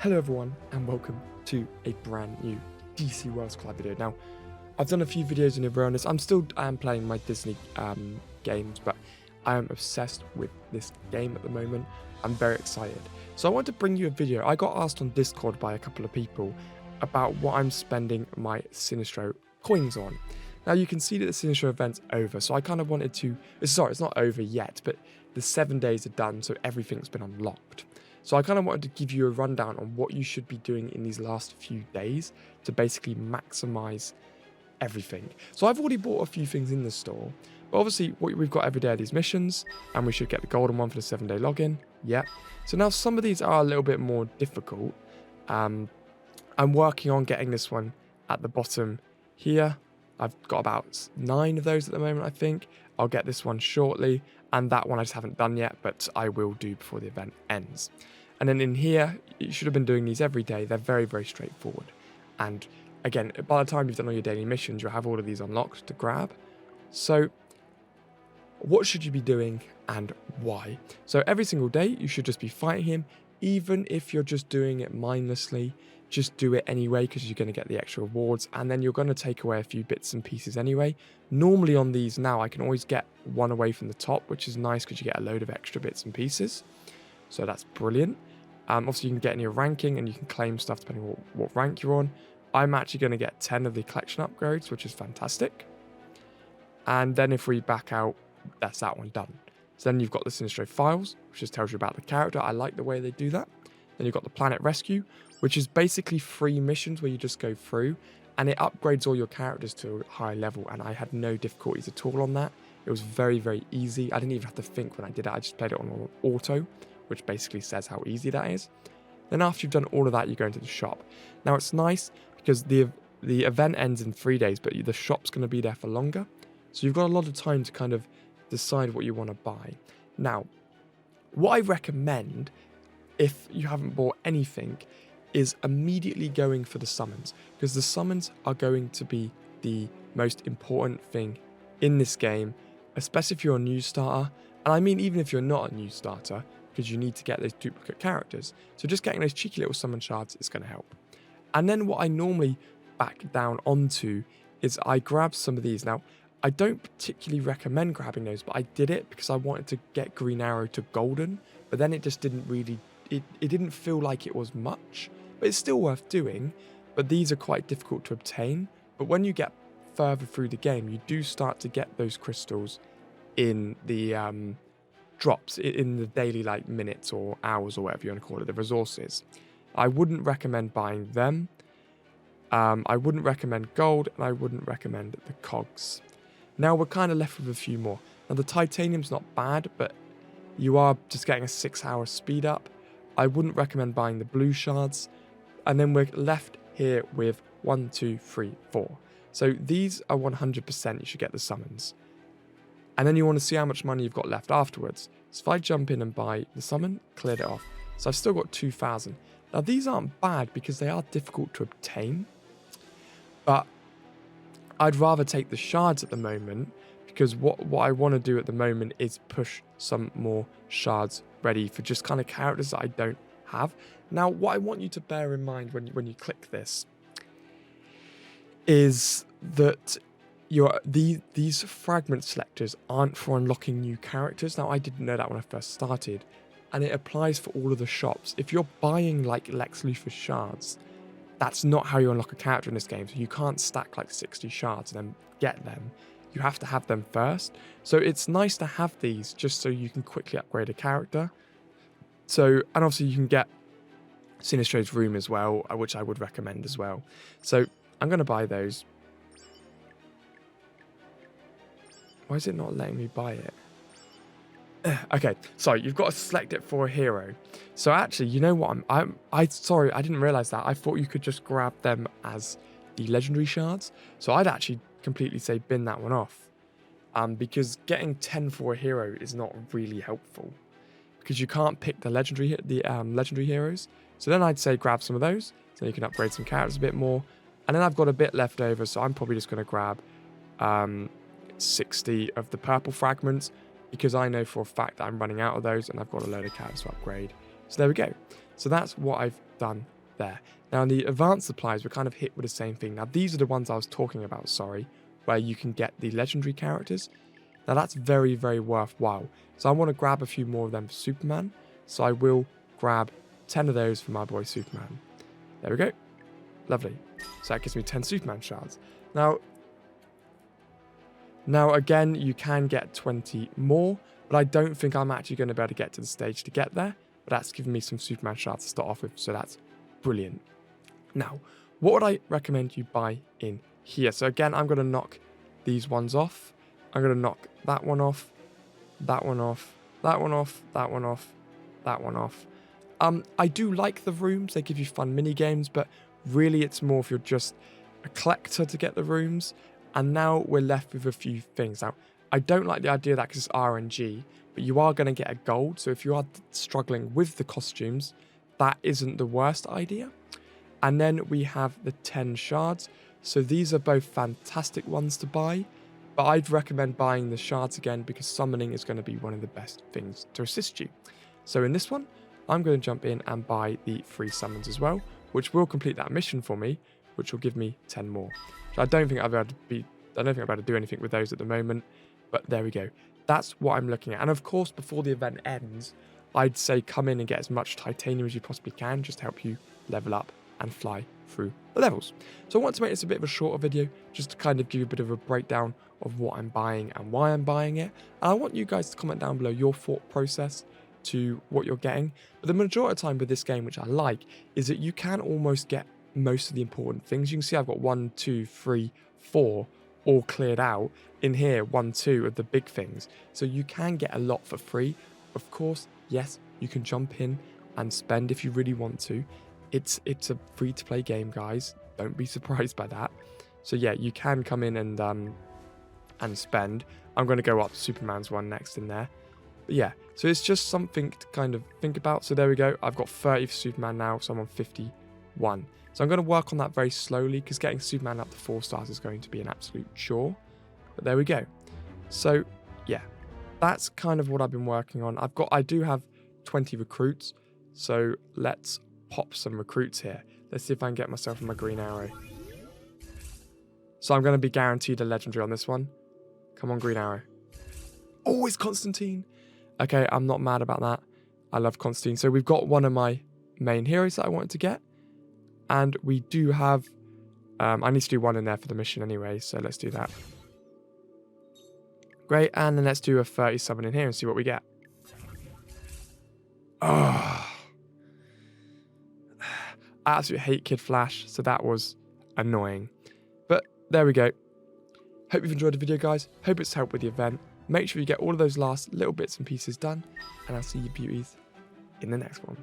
Hello everyone and welcome to a brand new DC Worlds Collab video. Now, I've done a few videos in a row on this. I am playing my Disney games, but I am obsessed with this game at the moment. I'm very excited. So I want to bring you a video. I got asked on Discord by a couple of people about what I'm spending my Sinestro coins on. Now you can see that the Sinestro event's over, so I kind of wanted to, sorry, it's not over yet, but the 7 days are done, so everything's been unlocked. So I kind of wanted to give you a rundown on what you should be doing in these last few days to basically maximize everything. So I've already bought a few things in the store, but obviously we've got every day of these missions, and we should get the golden one for the 7-day login. Yep. So now some of these are a little bit more difficult. I'm working on getting this one at the bottom here. I've got about 9 of those at the moment, I think. I'll get this one shortly, and that one I just haven't done yet, but I will do before the event ends. And then in here, you should have been doing these every day. They're very, very straightforward. And again, by the time you've done all your daily missions, you'll have all of these unlocked to grab. So what should you be doing and why? So every single day, you should just be fighting him, even if you're just doing it mindlessly. Just do it anyway because you're going to get the extra rewards, and then you're going to take away a few bits and pieces anyway. Normally on these now, I can always get one away from the top, which is nice because you get a load of extra bits and pieces. So that's brilliant. Obviously, you can get in your ranking and you can claim stuff depending on what rank you're on. I'm actually going to get 10 of the collection upgrades, which is fantastic. And then if we back out, that's that one done. So then you've got the Sinestro files, which just tells you about the character. I like the way they do that. Then you've got the Planet Rescue, which is basically free missions where you just go through, and it upgrades all your characters to a high level, and I had no difficulties at all on that. It was very, very easy. I didn't even have to think when I did it. I just played it on auto, which basically says how easy that is. Then after you've done all of that, you go into the shop. Now it's nice because the event ends in 3 days, but the shop's going to be there for longer. So you've got a lot of time to kind of decide what you want to buy. Now, what I recommend, if you haven't bought anything, is immediately going for the summons, because the summons are going to be the most important thing in this game, especially if you're a new starter. And I mean, even if you're not a new starter, because you need to get those duplicate characters. So just getting those cheeky little summon shards is going to help. And then what I normally back down onto is I grab some of these. Now, I don't particularly recommend grabbing those, but I did it because I wanted to get Green Arrow to Golden, but then it just didn't really, it didn't feel like it was much. But it's still worth doing, but these are quite difficult to obtain. But when you get further through the game, you do start to get those crystals in the drops, in the daily like minutes or hours or whatever you want to call it, the resources. I wouldn't recommend buying them. I wouldn't recommend gold, and I wouldn't recommend the cogs. Now we're kind of left with a few more. Now the titanium's not bad, but you are just getting a 6-hour speed up. I wouldn't recommend buying the blue shards. And then we're left here with 1, 2, 3, 4. So these are 100% you should get the summons. And then you want to see how much money you've got left afterwards. So if I jump in and buy the summon, cleared it off. So I've still got 2,000. Now these aren't bad because they are difficult to obtain. But I'd rather take the shards at the moment, because what I want to do at the moment is push some more shards ready for just kind of characters that I don't have. Now, what I want you to bear in mind when you click this is that these fragment selectors aren't for unlocking new characters. Now, I didn't know that when I first started, and it applies for all of the shops. If you're buying like Lex Luthor shards, that's not how you unlock a character in this game. So you can't stack like 60 shards and then get them. You have to have them first. So it's nice to have these just so you can quickly upgrade a character. So, and obviously you can get Sinestro's room as well, which I would recommend as well. So I'm going to buy those. Why is it not letting me buy it? Okay, so you've got to select it for a hero. So actually, you know what? Sorry, I didn't realize that. I thought you could just grab them as the legendary shards. So I'd actually completely say bin that one off. Because getting 10 for a hero is not really helpful, because you can't pick the legendary heroes. So then I'd say grab some of those, so you can upgrade some characters a bit more. And then I've got a bit left over, so I'm probably just going to grab 60 of the purple fragments, because I know for a fact that I'm running out of those, and I've got a load of characters to upgrade. So there we go. So that's what I've done there. Now, in the advanced supplies, we're kind of hit with the same thing. Now, these are the ones I was talking about, sorry, where you can get the legendary characters. Now, that's very, very worthwhile. So I want to grab a few more of them for Superman. So I will grab 10 of those for my boy Superman. There we go. Lovely. So that gives me 10 Superman shards. Now again, you can get 20 more, but I don't think I'm actually going to be able to get to the stage to get there. But that's given me some Superman shards to start off with, so that's brilliant. Now, what would I recommend you buy in here? So again, I'm going to knock these ones off. I'm going to knock that one off, that one off, that one off, that one off, that one off. I do like the rooms. They give you fun mini games, but really it's more if you're just a collector to get the rooms. And now we're left with a few things. Now, I don't like the idea of that because it's RNG, but you are going to get a gold. So if you are struggling with the costumes, that isn't the worst idea. And then we have the 10 shards. So these are both fantastic ones to buy, but I'd recommend buying the shards again because summoning is going to be one of the best things to assist you. So in this one, I'm going to jump in and buy the free summons as well, which will complete that mission for me, which will give me 10 more. So I don't think I'll be able to do anything with those at the moment, but there we go. That's what I'm looking at. And of course, before the event ends, I'd say come in and get as much titanium as you possibly can, just to help you level up and fly through the levels. So I want to make this a bit of a shorter video, just to kind of give you a bit of a breakdown of what I'm buying and why I'm buying it. And I want you guys to comment down below your thought process to what you're getting. But the majority of the time with this game, which I like, is that you can almost get most of the important things. You can see I've got 1, 2, 3, 4 all cleared out. In here, 1, 2 of the big things. So you can get a lot for free. Of course, yes, you can jump in and spend if you really want to. It's a free-to-play game, guys. Don't be surprised by that. So yeah, you can come in and spend. I'm going to go up Superman's one next in there. But yeah, so it's just something to kind of think about. So there we go. I've got 30 for Superman now, so I'm on 51. So I'm going to work on that very slowly because getting Superman up to 4 stars is going to be an absolute chore. But there we go. So yeah, that's kind of what I've been working on. I do have 20 recruits. So let's pop some recruits here. Let's see if I can get myself my green arrow. So I'm going to be guaranteed a legendary on this one. Come on, green arrow. Oh, it's Constantine. Okay, I'm not mad about that. I love Constantine. So we've got one of my main heroes that I wanted to get. And we do have... I need to do one in there for the mission anyway, so let's do that. Great, and then let's do a 30 summon in here and see what we get. Oh. I absolutely hate Kid Flash, so that was annoying. But there we go. Hope you've enjoyed the video, guys. Hope it's helped with the event. Make sure you get all of those last little bits and pieces done. And I'll see you beauties in the next one.